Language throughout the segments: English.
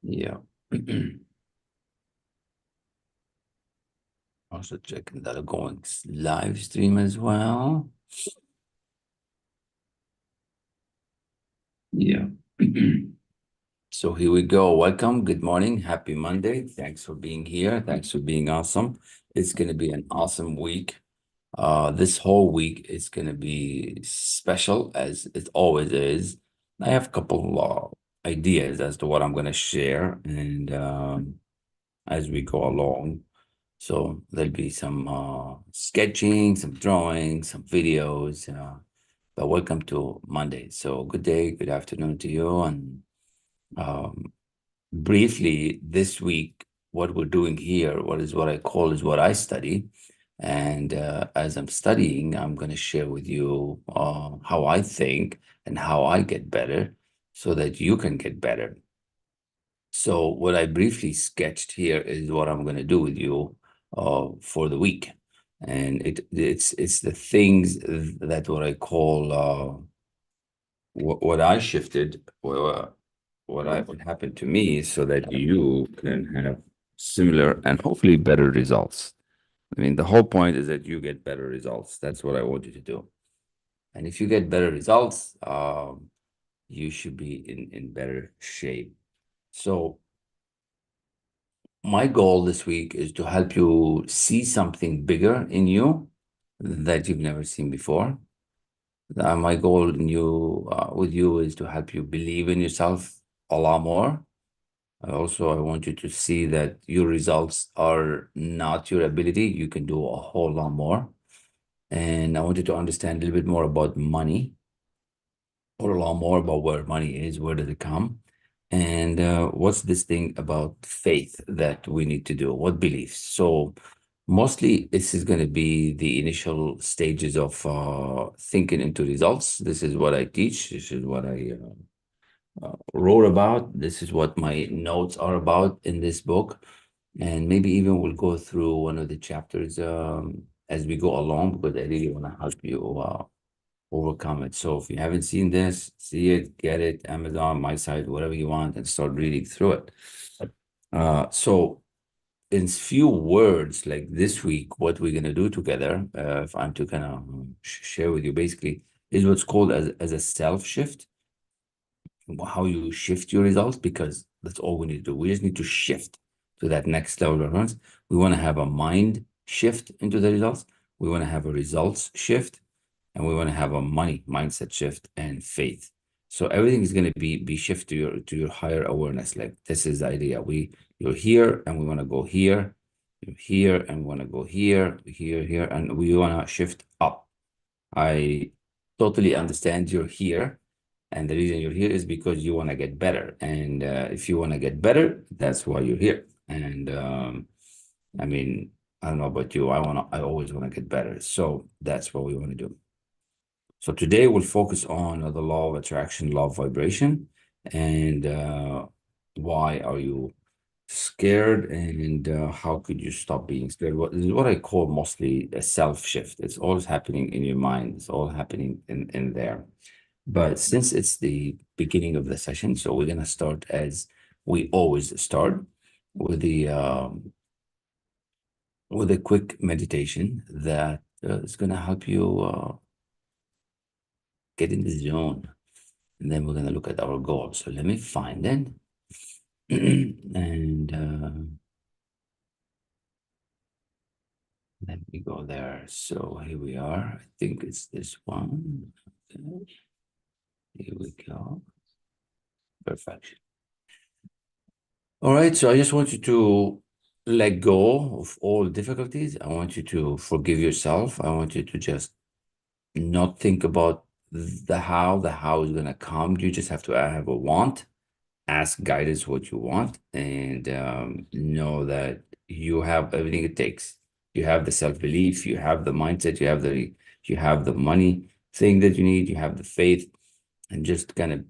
Yeah. Also checking that I'm going live stream as well. Yeah. So here we go. Welcome. Good morning. Happy Monday. Thanks for being here. Thanks for being awesome. It's going to be an awesome week. This whole week is going to be special as it always is. I have a couple ideas as to what I'm going to share and as we go along. So there'll be some sketching, some drawing, some videos. But welcome to Monday. So good day, good afternoon to you. And um, briefly, this week, what we're doing here, what I call is what I study. And as I'm studying, I'm going to share with you how I think and how I get better so that you can get better. So what I briefly sketched here is what I'm going to do with you for the week. And it's the things that what I call what I shifted, what happened to me so that you can have similar and hopefully better results. I mean, the whole point is that you get better results. That's what I want you to do. And if you get better results, you should be in better shape. So my goal this week is to help you see something bigger in you that you've never seen before. My goal with you is to help you believe in yourself a lot more. I want you to see that your results are not your ability. You can do a whole lot more. And I want you to understand a little bit more about money, or a lot more about where money is, where does it come, and what's this thing about faith that we need to do, what beliefs. So mostly this is going to be the initial stages of thinking into results. This is what I teach. This is what I wrote about. This is what my notes are about in this book. And maybe even we'll go through one of the chapters as we go along, because I really want to help you overcome it. So if you haven't seen this, see it, get it, Amazon, my site, whatever you want, and start reading through it. So in few words, like this week, what we're gonna do together, if I'm to kind of share with you, basically, is what's called as a self shift. How you shift your results, because that's all we need to do. We just need to shift to that next level of performance. We want to have a mind shift into the results. We want to have a results shift, and we want to have a money mindset shift and faith. So everything is going to be shift to your higher awareness. Like, this is the idea. You're here and we want to go here. You're here and we want to go here, here, and we want to shift up. I totally understand you're here. And the reason you're here is because you want to get better. And if you want to get better, that's why you're here. And I mean, I don't know about you. I always want to get better. So that's what we want to do. So today we'll focus on the law of attraction, law of vibration, and why are you scared, and how could you stop being scared? This is what I call mostly a self shift. It's always happening in your mind. It's all happening in there. But since it's the beginning of the session, so we're gonna start as we always start with a quick meditation that is gonna help you get in the zone. And then we're gonna look at our goals. So let me find it. And let me go there. So here we are. I think it's this one. Okay. Here we go. Perfection. All right. So I just want you to let go of all difficulties. I want you to forgive yourself. I want you to just not think about the how. The how is gonna come. You just have to have a want. Ask guidance what you want, and know that you have everything it takes. You have the self-belief, you have the mindset, you have the money thing that you need, you have the faith, and just kind of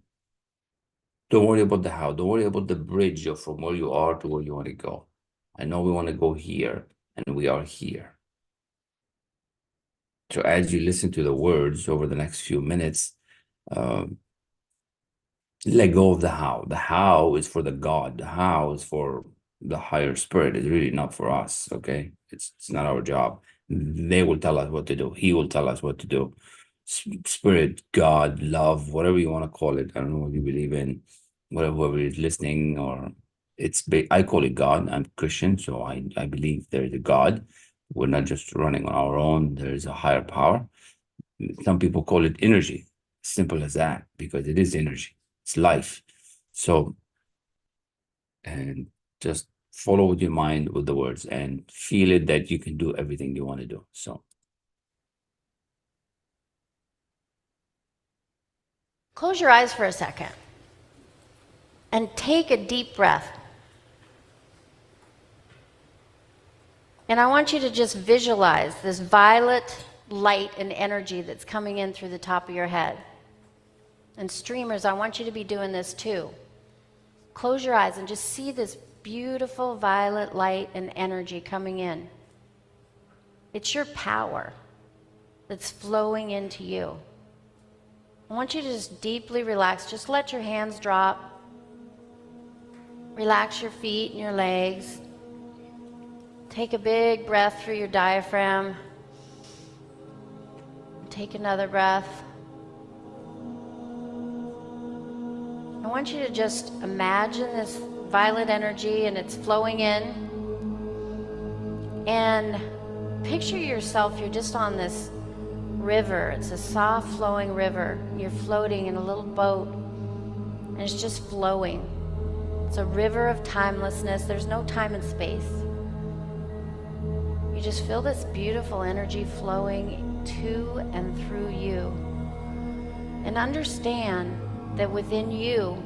don't worry about the how. Don't worry about the bridge of from where you are to where you want to go. I know we want to go here, and we are here. So as you listen to the words over the next few minutes, um, let go of the how. The how is for the God. The how is for the higher spirit. It's really not for us. Okay, it's not our job. They will tell us what to do. He will tell us what to do. Spirit, God, love, whatever you want to call it. I don't know what you believe in. Whatever is listening, or I call it God. I'm Christian, so I believe there is a God. We're not just running on our own. There is a higher power. Some people call it energy. Simple as that, because it is energy. It's life. So, and just follow with your mind with the words and feel it that you can do everything you want to do. So, close your eyes for a second and take a deep breath. And I want you to just visualize this violet light and energy that's coming in through the top of your head. And streamers, I want you to be doing this too. Close your eyes and just see this beautiful violet light and energy coming in. It's your power that's flowing into you. I want you to just deeply relax. Just let your hands drop. Relax your feet and your legs. Take a big breath through your diaphragm. Take another breath. I want you to just imagine this violet energy and it's flowing in. And picture yourself, you're just on this river. It's a soft flowing river. You're floating in a little boat and it's just flowing. It's a river of timelessness. There's no time and space. You just feel this beautiful energy flowing to and through you. And understand that within you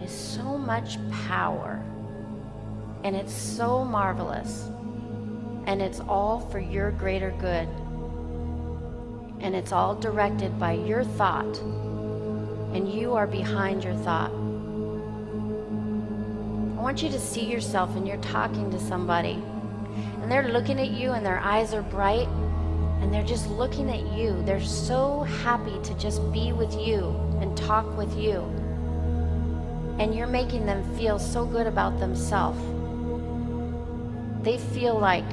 is so much power. And it's so marvelous. And it's all for your greater good. And it's all directed by your thought. And you are behind your thought. I want you to see yourself and you're talking to somebody. And they're looking at you and their eyes are bright. And they're just looking at you. They're so happy to just be with you and talk with you. And you're making them feel so good about themselves. They feel like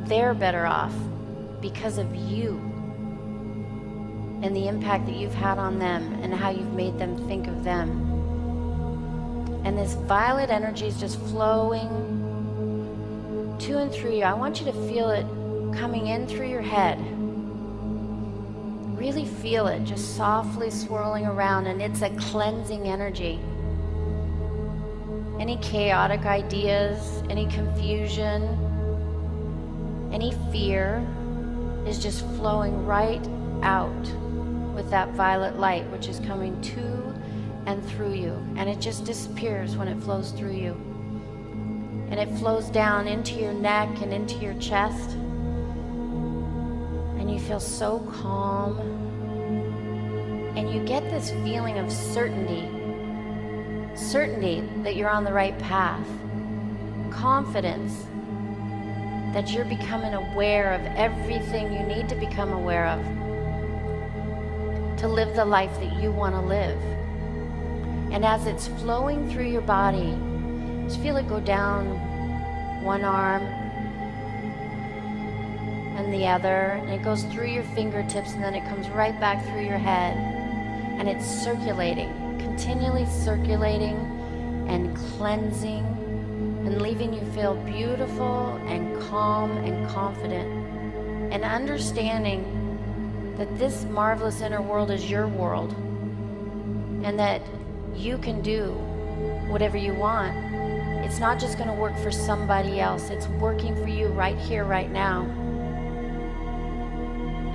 they're better off because of you and the impact that you've had on them and how you've made them think of them. And this violet energy is just flowing to and through you. I want you to feel it coming in through your head. Really feel it just softly swirling around, and it's a cleansing energy. Any chaotic ideas, any confusion, any fear is just flowing right out with that violet light, which is coming to and through you. And it just disappears when it flows through you. And it flows down into your neck and into your chest. And you feel so calm. And you get this feeling of certainty that you're on the right path. Confidence that you're becoming aware of everything you need to become aware of to live the life that you want to live. And as it's flowing through your body, just feel it go down one arm and the other, and it goes through your fingertips, and then it comes right back through your head, and it's circulating, continually circulating and cleansing and leaving you feel beautiful and calm and confident, and understanding that this marvelous inner world is your world, and that you can do whatever you want. It's not just going to work for somebody else. It's working for you right here, right now.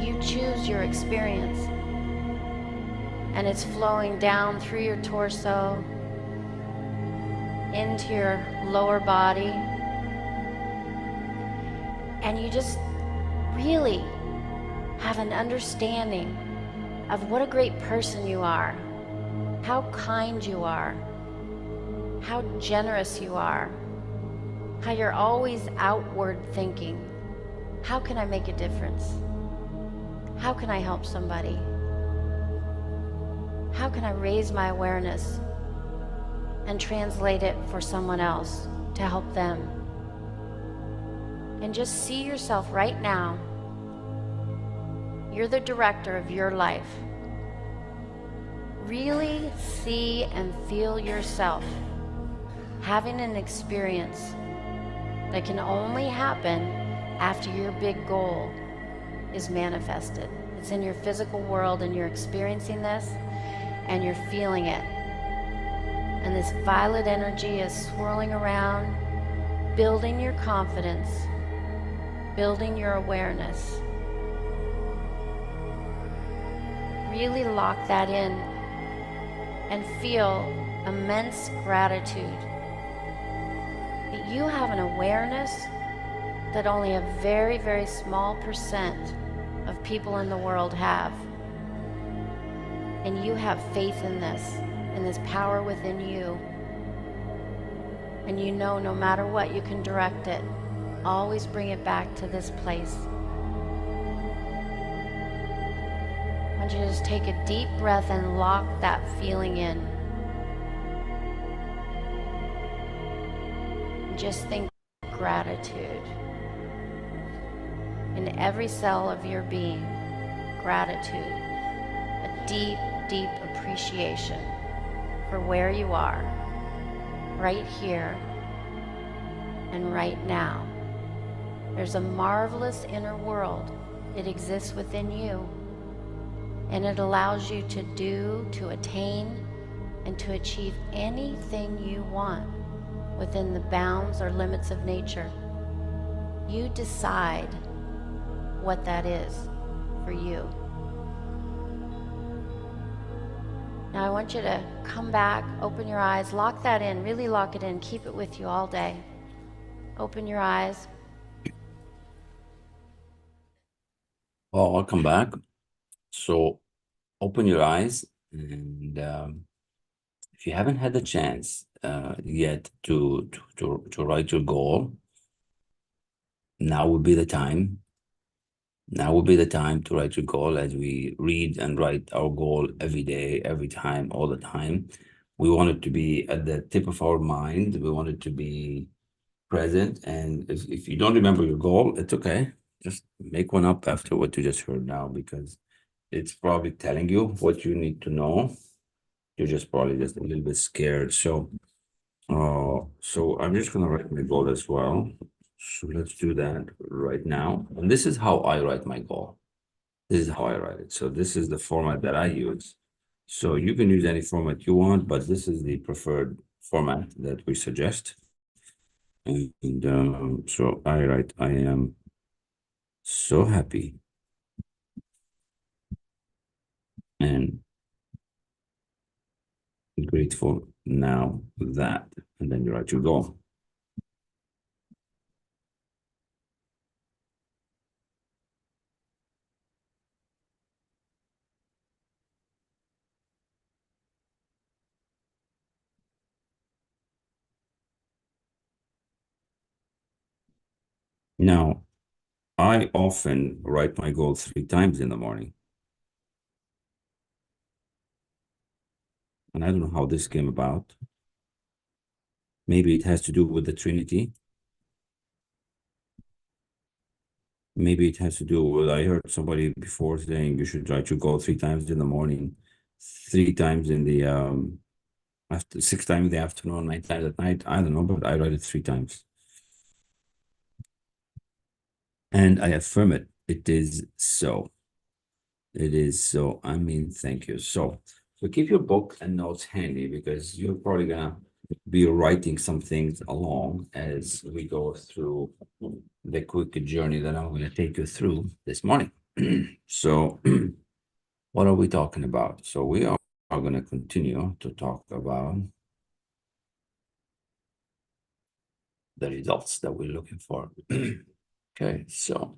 You choose your experience. And it's flowing down through your torso, into your lower body. And you just really have an understanding of what a great person you are, how kind you are, how generous you are, how you're always outward thinking. How can I make a difference? How can I help somebody? how can I raise my awareness and translate it for someone else to help them? And just see yourself right now. You're the director of your life. Really see and feel yourself having an experience that can only happen after your big goal is manifested. It's in your physical world and you're experiencing this and you're feeling it. And this violet energy is swirling around, building your confidence, building your awareness. Really lock that in and feel immense gratitude that you have an awareness that only a very, very small percent of people in the world have. And you have faith in this power within you. And you know no matter what, you can direct it. Always bring it back to this place. I want you to just take a deep breath and lock that feeling in. And just think gratitude. In every cell of your being, gratitude. A deep, deep appreciation for where you are, right here and right now. There's a marvelous inner world. It exists within you. And it allows you to do, to attain, and to achieve anything you want within the bounds or limits of nature. You decide what that is for you. Now I want you to come back, open your eyes, lock that in, really lock it in, keep it with you all day. Open your eyes. Well, welcome back. So open your eyes, and if you haven't had the chance yet to write your goal, now would be the time. Now would be the time to write your goal, as we read and write our goal every day, every time, all the time. We want it to be at the tip of our mind. We want it to be present. And if you don't remember your goal, it's okay. Just make one up after what you just heard now, because it's probably telling you what you need to know. You're just probably just a little bit scared. So I'm just gonna write my goal as well. So let's do that right now. And this is how I write my goal. This is how I write it. So this is the format that I use. So you can use any format you want, but this is the preferred format that we suggest. And so I write, I am so happy and grateful now that, and then you write your goal. Now, I often write my goal 3 times in the morning. And I don't know how this came about. Maybe it has to do with the Trinity. Maybe it has to do with, I heard somebody before saying you should write your goal 3 times in the morning, 3 times in the, after 6 times in the afternoon, 9 times at night. I don't know, but I write it 3 times. And I affirm it. It is so. It is so. I mean, thank you. So keep your book and notes handy, because you're probably gonna be writing some things along as we go through the quick journey that I'm going to take you through this morning. So what are we talking about? So we are going to continue to talk about the results that we're looking for. Okay, so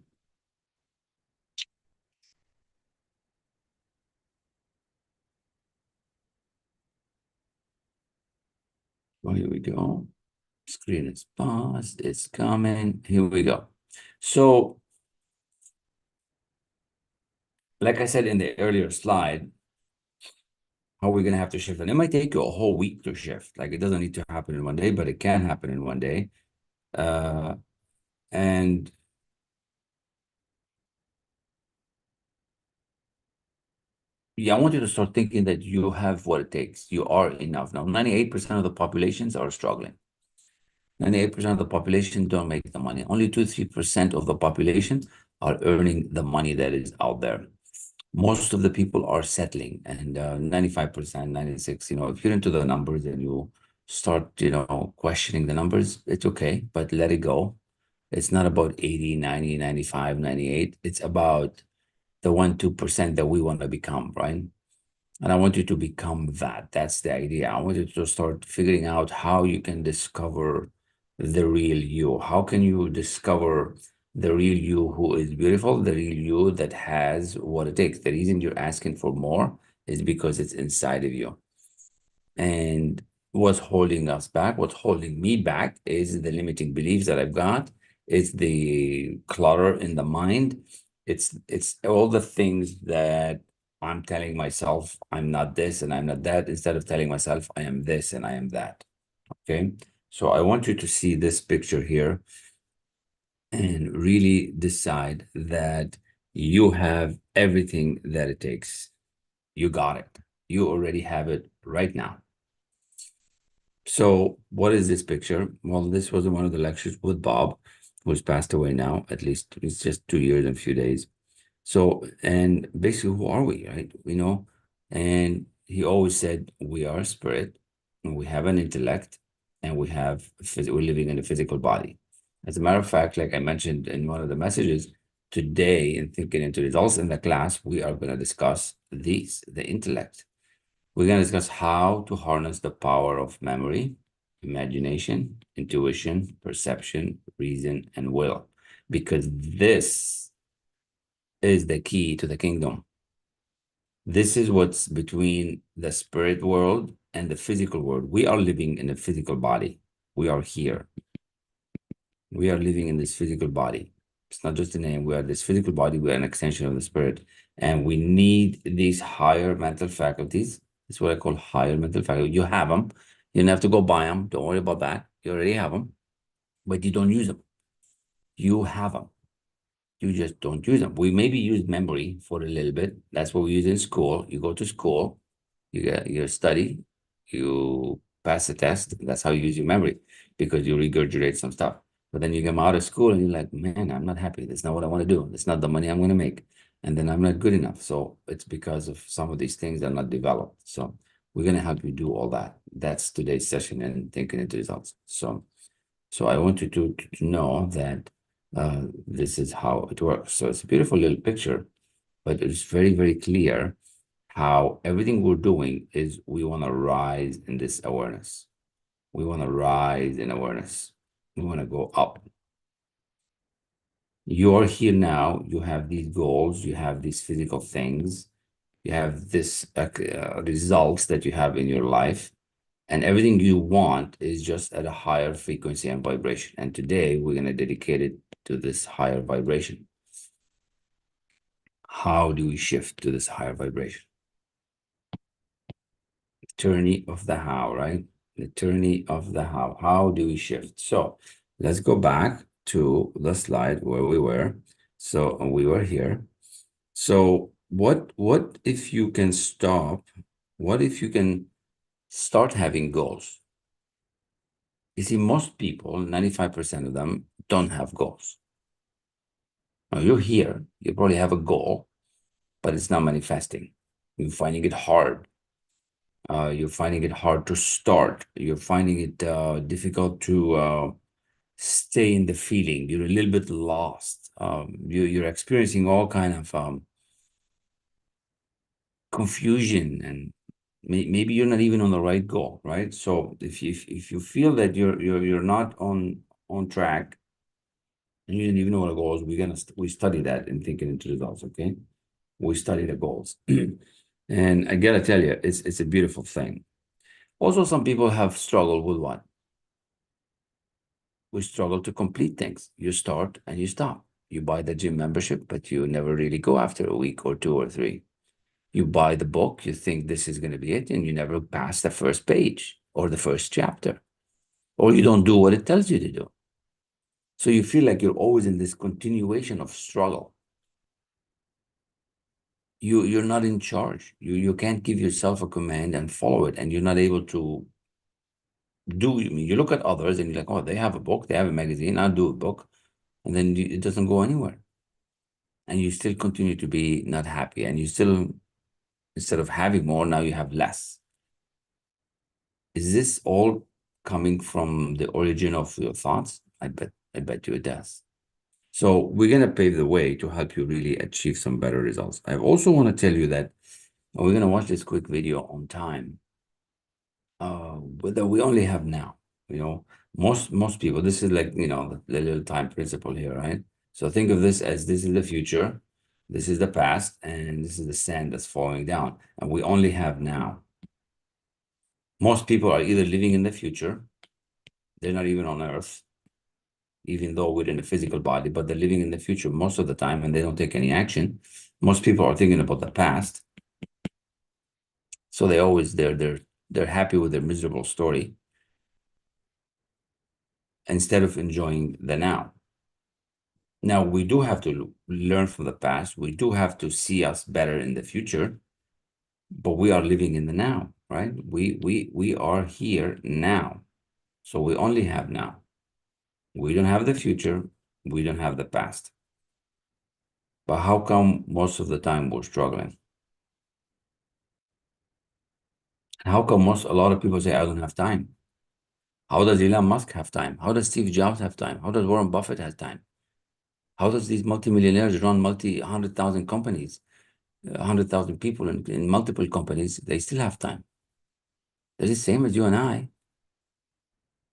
here we go. Screen is paused, it's coming. Here we go. So like I said in the earlier slide, How are we going to have to shift? And it might take you a whole week to shift. Like it doesn't need to happen in one day, but it can happen in one day. And yeah, I want you to start thinking that you have what it takes. You are enough. Now, 98% of the populations are struggling. 98% of the population don't make the money. Only 2-3% of the population are earning the money that is out there. Most of the people are settling, and 95%, 96, if you're into the numbers and you start, questioning the numbers, it's okay, but let it go. It's not about 80, 90, 95, 98. It's about the 1-2% that we want to become, right? And I want you to become that. That's the idea. I want you to start figuring out how you can discover the real you. How can you discover the real you who is beautiful, the real you that has what it takes? The reason you're asking for more is because it's inside of you. And what's holding us back, what's holding me back is the limiting beliefs that I've got. It's the clutter in the mind. It's all the things that I'm telling myself I'm not this and I'm not that, instead of telling myself I am this and I am that. Okay. So I want you to see this picture here and really decide that you have everything that it takes. You got it. You already have it right now. So what is this picture? Well, this was one of the lectures with Bob, who's passed away now, at least it's just 2 years and a few days. So, and basically, who are we, right? And he always said, we are spirit, and we have an intellect, and we're living in a physical body. As a matter of fact, like I mentioned in one of the messages, today in Thinking into Results in the class, we are going to discuss the intellect. We're going to discuss how to harness the power of memory, imagination, intuition, perception, reason, and will, because this is the key to the kingdom. This is what's between the spirit world and the physical world. We are living in a physical body. We are here. We are living in this physical body. It's not just a name. We are this physical body. We are an extension of the spirit. And we need these higher mental faculties. It's what I call higher mental faculties. You have them. You don't have to go buy them. Don't worry about that. You already have them, but you don't use them. You have them. You just don't use them. We maybe use memory for a little bit. That's what we use in school. You go to school, you get your study, you pass the test. That's how you use your memory, because you regurgitate some stuff. But then you come out of school and you're like, man, I'm not happy. That's not what I want to do. That's not the money I'm going to make. And then I'm not good enough. So it's because of some of these things that are not developed. So we're going to help you do all that. That's today's session and Thinking into Results. So I want you to know that this is how it works. So it's a beautiful little picture, but it's very, very clear how everything we're doing is we want to rise in this awareness. We want to rise in awareness. We want to go up. You're here now. You have these goals. You have these physical things. You have this results that you have in your life. And everything you want is just at a higher frequency and vibration. And today we're going to dedicate it to this higher vibration. How do we shift to this higher vibration? Journey of the how, right? The journey of the how. How do we shift? So let's go back to the slide where we were. So we were here. So what if you can stop? What if you can start having goals? You see, most people, 95% of them, don't have goals. Now you're here, you probably have a goal, but it's not manifesting. You're finding it hard. You're finding it hard to start. You're finding it difficult to stay in the feeling. You're a little bit lost. You're experiencing all kind of confusion, and maybe you're not even on the right goal, right? So if you feel that you're not on track, and you didn't even know what a goal is, we study that in Thinking into Results, okay? We study the goals. And I gotta tell you, it's a beautiful thing. Also, some people have struggled with what? We struggle to complete things. You start and you stop. You buy the gym membership, but you never really go after a week or two or three. You buy the book, you think this is going to be it, and you never pass the first page or the first chapter, or you don't do what it tells you to do. So you feel like you're always in this continuation of struggle. You're not in charge. You can't give yourself a command and follow it, and you're not able to do. I mean, you look at others and you're like, oh, they have a book, they have a magazine, I'll do a book, and then it doesn't go anywhere, and you still continue to be not happy, and you still, instead of having more, now you have less. Is this all coming from the origin of your thoughts? I bet you it does. So we're going to pave the way to help you really achieve some better results. I also want to tell you that we're going to watch this quick video on time, that we only have now. You know, most people, this is like, the little time principle here, right? So think of this as this is the future, this is the past, and this is the sand that's falling down, and we only have now. Most people are either living in the future, they're not even on Earth, even though we're in a physical body, but they're living in the future most of the time and they don't take any action. Most people are thinking about the past. So they're happy with their miserable story instead of enjoying the now. Now, we do have to learn from the past. We do have to see us better in the future, but we are living in the now, right? We are here now. So we only have now. We don't have the future. We don't have the past. But how come most of the time we're struggling? How come a lot of people say, I don't have time? How does Elon Musk have time? How does Steve Jobs have time? How does Warren Buffett have time? How does these multimillionaires run 100,000 companies, 100,000 people in multiple companies? They still have time. They're the same as you and I.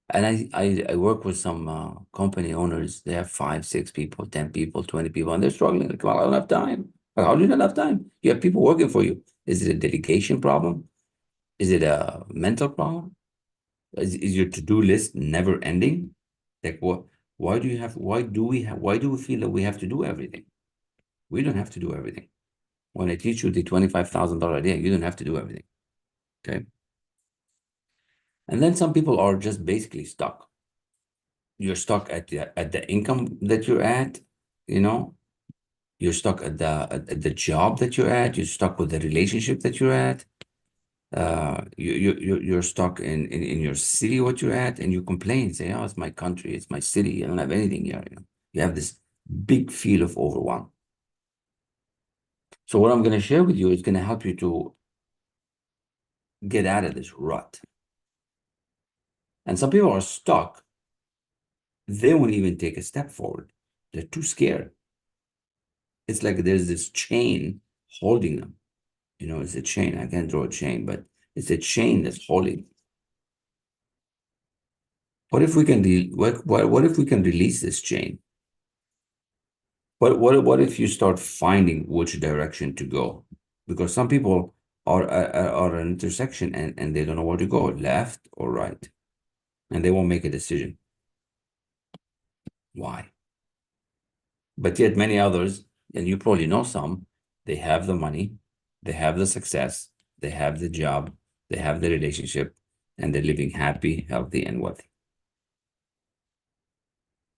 And I work with some company owners. They have 5, 6 people, 10 people, 20 people, and they're struggling. Like, well, I don't have time. Like, how do you not have time? You have people working for you. Is it a dedication problem? Is it a mental problem? Is your to-do list never ending? Like, what? Why do we feel that we have to do everything? We don't have to do everything. When I teach you the $25,000 idea, you don't have to do everything. Okay. And then some people are just basically stuck. You're stuck at the income that you're at, you're stuck at the job that you're at, you're stuck with the relationship that you're at. You're stuck in your city, what you're at, and you complain, say, oh, it's my country, it's my city, I don't have anything here. You have this big feel of overwhelm. So what I'm going to share with you is going to help you to get out of this rut. And some people are stuck. They won't even take a step forward. They're too scared. It's like there's this chain holding them. It's a chain. I can't draw a chain, but it's a chain that's holding. What if we can what if we can release this chain? What if you start finding which direction to go? Because some people are at an intersection and they don't know where to go, left or right, and they won't make a decision. Why? But yet many others, and you probably know some, they have the money, they have the success, they have the job, they have the relationship, and they're living happy, healthy, and wealthy.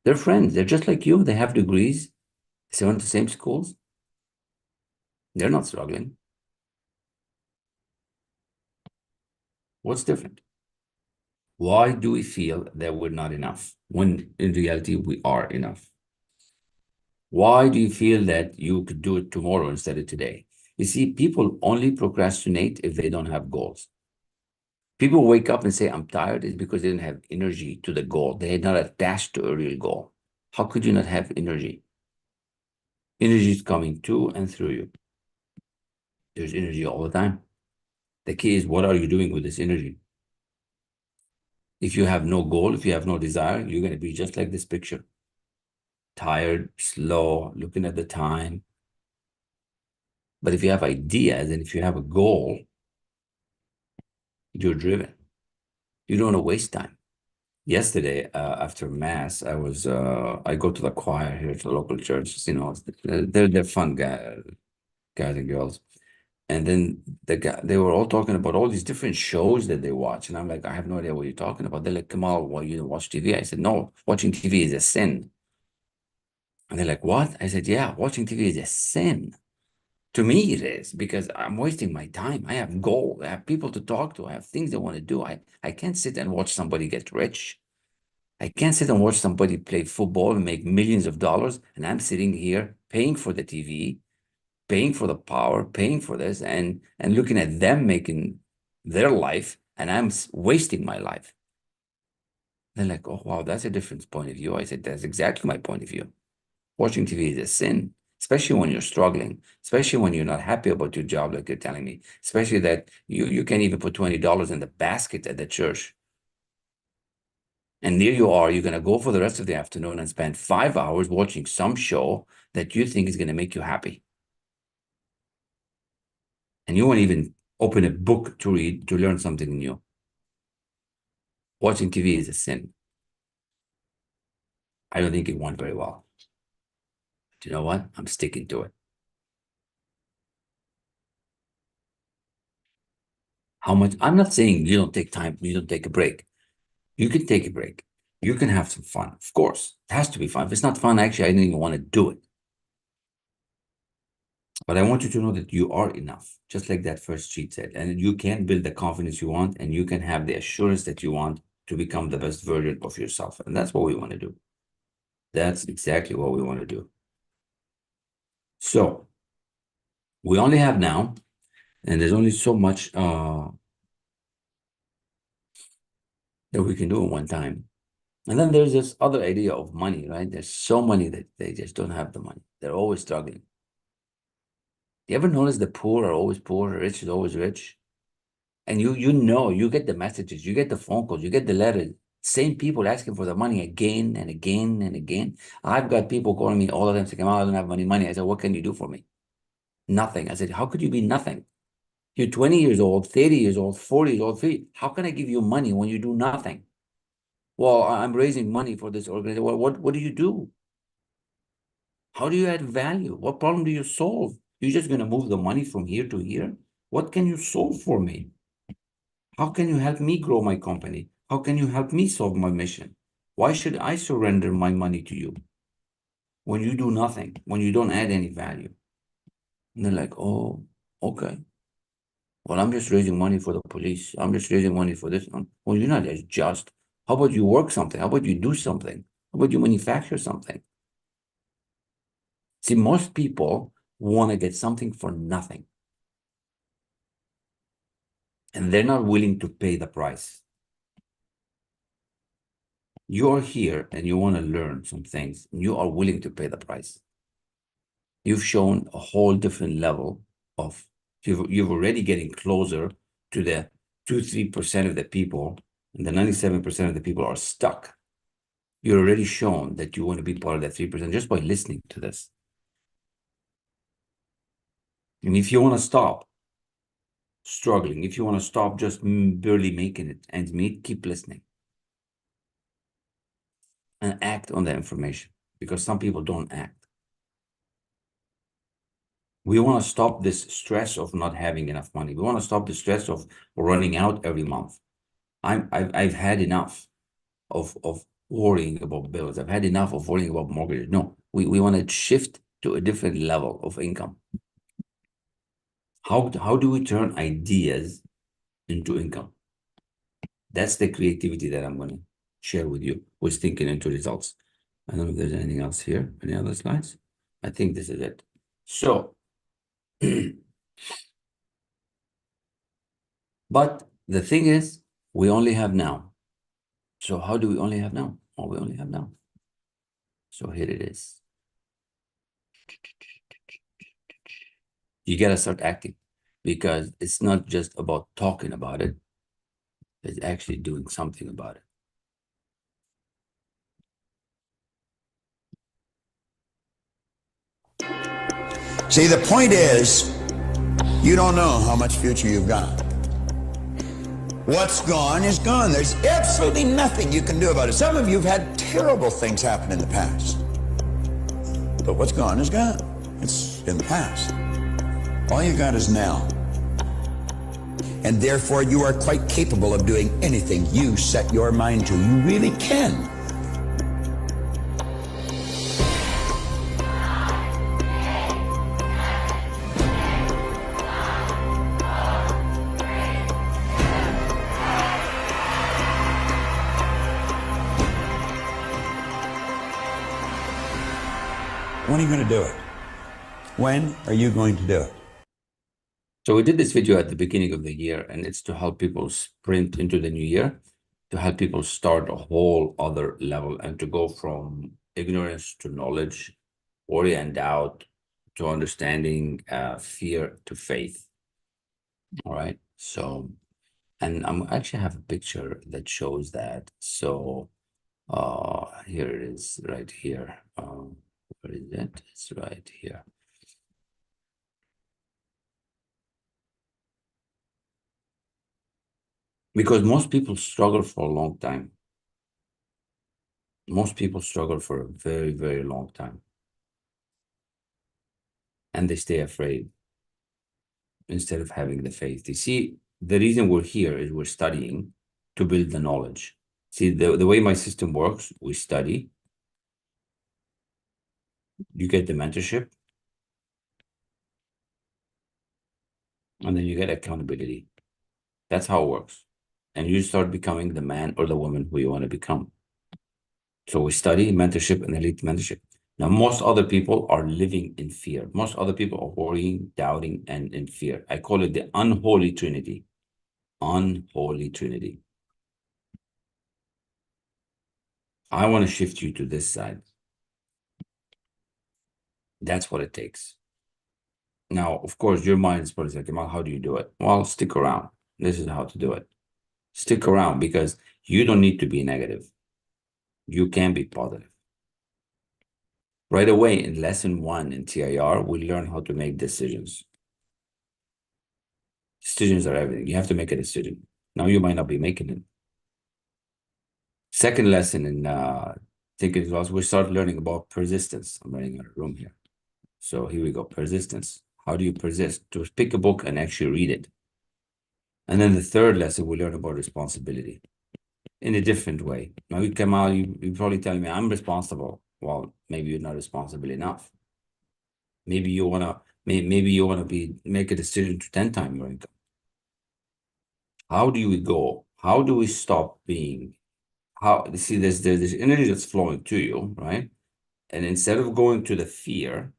They're friends. They're just like you. They have degrees. They went to the same schools. They're not struggling. What's different? Why do we feel that we're not enough when in reality we are enough? Why do you feel that you could do it tomorrow instead of today? You see, people only procrastinate if they don't have goals. People wake up and say, I'm tired, is because they didn't have energy to the goal. They had not attached to a real goal. How could you not have energy? Energy is coming to and through you. There's energy all the time. The key is, what are you doing with this energy? If you have no goal, if you have no desire, you're going to be just like this picture. Tired, slow, looking at the time. But if you have ideas and if you have a goal, you're driven. You don't want to waste time. Yesterday, after mass, I go to the choir here at the local church. They're fun guys and girls. And then they were all talking about all these different shows that they watch. And I'm like, I have no idea what you're talking about. They're like, Kamal, why you don't watch TV? I said, no, watching TV is a sin. And they're like, what? I said, yeah, watching TV is a sin. To me, it is, because I'm wasting my time. I have goals. I have people to talk to. I have things I want to do. I can't sit and watch somebody get rich. I can't sit and watch somebody play football and make millions of dollars. And I'm sitting here paying for the TV, paying for the power, paying for this, and looking at them making their life, and I'm wasting my life. They're like, oh, wow, that's a different point of view. I said, that's exactly my point of view. Watching TV is a sin, especially when you're struggling, especially when you're not happy about your job, like you're telling me, especially that you can't even put $20 in the basket at the church. And there you are, you're going to go for the rest of the afternoon and spend 5 hours watching some show that you think is going to make you happy. And you won't even open a book to read to learn something new. Watching TV is a sin. I don't think it went very well. But you know what? I'm sticking to it. How much? I'm not saying you don't take time, you don't take a break. You can take a break. You can have some fun. Of course, it has to be fun. If it's not fun, actually, I didn't even want to do it. But I want you to know that you are enough, just like that first sheet said. And you can build the confidence you want, and you can have the assurance that you want to become the best version of yourself. And that's what we want to do. That's exactly what we want to do. So we only have now, and there's only so much that we can do at one time. And then there's this other idea of money, right? There's so many that they just don't have the money. They're always struggling. You ever notice the poor are always poor, rich is always rich? And you know, you get the messages, you get the phone calls, you get the letters. Same people asking for the money again and again and again. I've got people calling me all of them saying, I don't have money. I said, what can you do for me? Nothing. I said, how could you be nothing? You're 20 years old, 30 years old, 40 years old, 50. How can I give you money when you do nothing? Well, I'm raising money for this organization. Well, what do you do? How do you add value? What problem do you solve? You're just going to move the money from here to here? What can you solve for me? How can you help me grow my company? How can you help me solve my mission? Why should I surrender my money to you when you do nothing, when you don't add any value? And they're like, oh, okay. Well, I'm just raising money for the police. I'm just raising money for this. Well, you're not as just. How about you work something? How about you do something? How about you manufacture something? See, most people want to get something for nothing. And they're not willing to pay the price. You're here and you want to learn some things. And you are willing to pay the price. You've shown a whole different level of, you're already getting closer to the 2-3% of the people, and the 97% of the people are stuck. You're already shown that you want to be part of that 3% just by listening to this. And if you want to stop struggling, if you want to stop just barely making it ends meet, keep listening. And act on the information, because some people don't act. We want to stop this stress of not having enough money. We want to stop the stress of running out every month. I've had enough of worrying about bills. I've had enough of worrying about mortgages. No, we want to shift to a different level of income. How do we turn ideas into income? That's the creativity that I'm going to share with you, with thinking into results. I don't know if there's anything else here. Any other slides? I think this is it. So, but the thing is, we only have now. So how do we only have now? Well, we only have now. So here it is. You got to start acting, because it's not just about talking about it. It's actually doing something about it. See, the point is, you don't know how much future you've got. What's gone is gone. There's absolutely nothing you can do about it. Some of you have had terrible things happen in the past. But what's gone is gone. It's in the past. All you got is now. and therefore you are quite capable of doing anything you set your mind to. You really can. When are you going to do it? When are you going to do it? So we did this video at the beginning of the year, and it's to help people sprint into the new year, to help people start a whole other level and to go from ignorance to knowledge, worry and doubt to understanding, fear to faith. All right. So, and I'm actually have a picture that shows that. So, here it is right here. Where is it? It's right here. Because most people struggle for a long time. Most people struggle for a very, very long time. And they stay afraid instead of having the faith. You see, the reason we're here is we're studying to build the knowledge. See, the way my system works, we study, you get the mentorship, and then you get accountability. That's how it works. And you start becoming the man or the woman who you want to become. So we study mentorship and elite mentorship. Now, most other people are living in fear. Most other people are worrying, doubting, and in fear. I call it the unholy trinity. Unholy trinity. I want to shift you to this side. That's what it takes. Now, of course, your mind is probably like, how do you do it? Well, stick around. This is how to do it. Stick around because you don't need to be negative. You can be positive. Right away in lesson 1 in TIR, we learn how to make decisions. Decisions are everything. You have to make a decision. Now you might not be making it. Second lesson in thinking as well, we start learning about persistence. I'm running out of room here. So here we go, persistence. How do you persist? To pick a book and actually read it. And then the third lesson, we learn about responsibility in a different way. Now you come out, you probably tell me I'm responsible. Well, maybe you're not responsible enough. Maybe you wanna make a decision to 10 times your income. How do we go? How do we stop being? See, there's this energy that's flowing to you, right? And instead of going to the fear,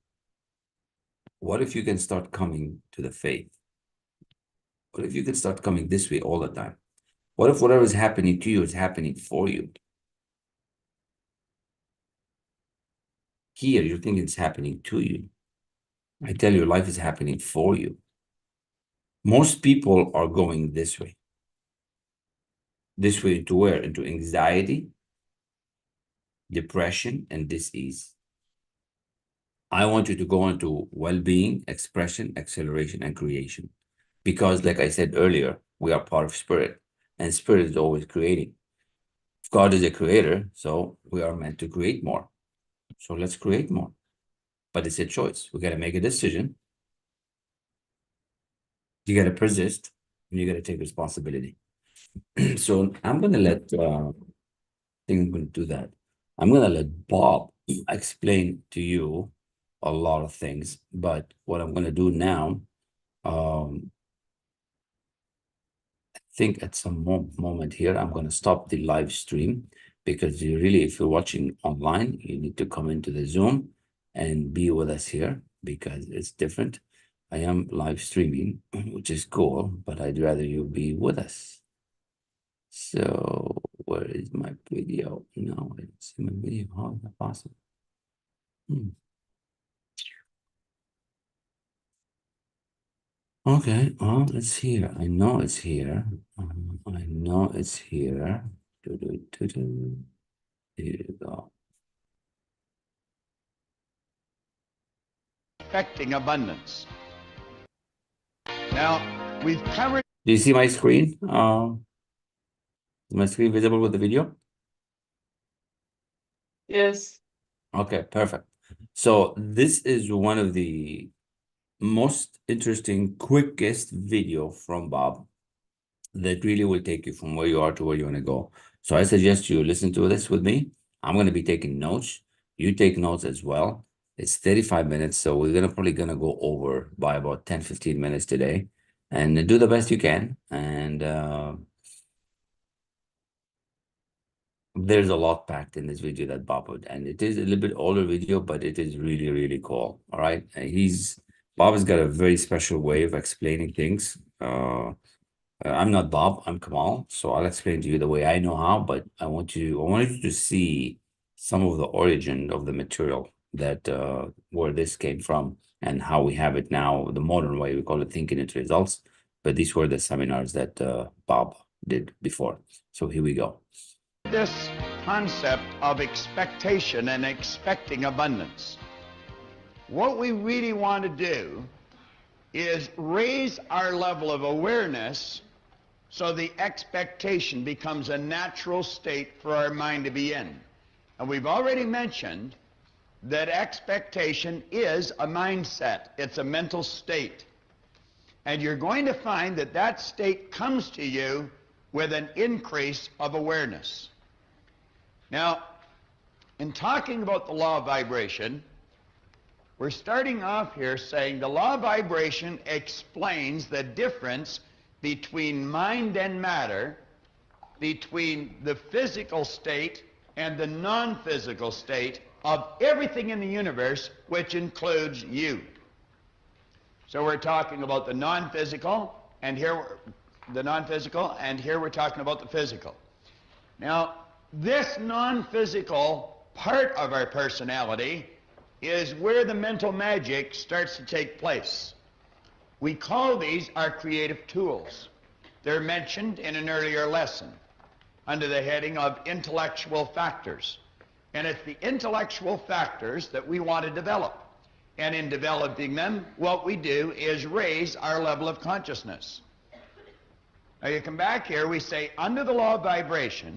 what if you can start coming to the faith? What if you can start coming this way all the time? What if whatever is happening to you is happening for you? Here, you're thinking it's happening to you. I tell you, life is happening for you. Most people are going this way. This way into where? Into anxiety, depression, and dis-ease. I want you to go into well-being, expression, acceleration, and creation. Because, like I said earlier, we are part of spirit, and spirit is always creating. God is a creator, so we are meant to create more. So let's create more. But it's a choice. We got to make a decision. You got to persist, and you got to take responsibility. So I'm going to let, I think I'm going to do that. I'm going to let Bob explain to you a lot of things. But what I'm going to do now, I think at some moment here, I'm going to stop the live stream because you really, if you're watching online, you need to come into the Zoom and be with us here because it's different. I am live streaming, which is cool, but I'd rather you be with us. So where is my video? No, I don't see my video. How is that possible? Okay, well, it's here. I know it's here. I know it's here. Here you go. Affecting abundance. Now, we've covered. Do you see my screen? Is my screen visible with the video? Yes. Okay, perfect. So this is one of the most interesting, quickest video from Bob. that really will take you from where you are to where you want to go. So I suggest you listen to this with me. I'm going to be taking notes. You take notes as well. It's 35 minutes, so we're probably gonna go over by about 10, 15 minutes today, and do the best you can. And there's a lot packed in this video that Bob would, and it is a little bit older video, but it is really, really cool. All right, Bob has got a very special way of explaining things. I'm not Bob, I'm Kamal, so I'll explain to you the way I know how, but I wanted you to see some of the origin of the material that where this came from and how we have it now, the modern way. We call it thinking into results, but these were the seminars that Bob did before. So here we go. This concept of expectation and expecting abundance. What we really want to do is raise our level of awareness so the expectation becomes a natural state for our mind to be in. And we've already mentioned that expectation is a mindset. It's a mental state. And you're going to find that that state comes to you with an increase of awareness. Now, in talking about the law of vibration, we're starting off here saying the law of vibration explains the difference between mind and matter, between the physical state and the non-physical state of everything in the universe, which includes you. So we're talking about the non-physical, and here we're talking about the physical. Now, this non-physical part of our personality is where the mental magic starts to take place. We call these our creative tools. They're mentioned in an earlier lesson under the heading of intellectual factors. And it's the intellectual factors that we want to develop. And in developing them, what we do is raise our level of consciousness. Now you come back here, we say under the law of vibration,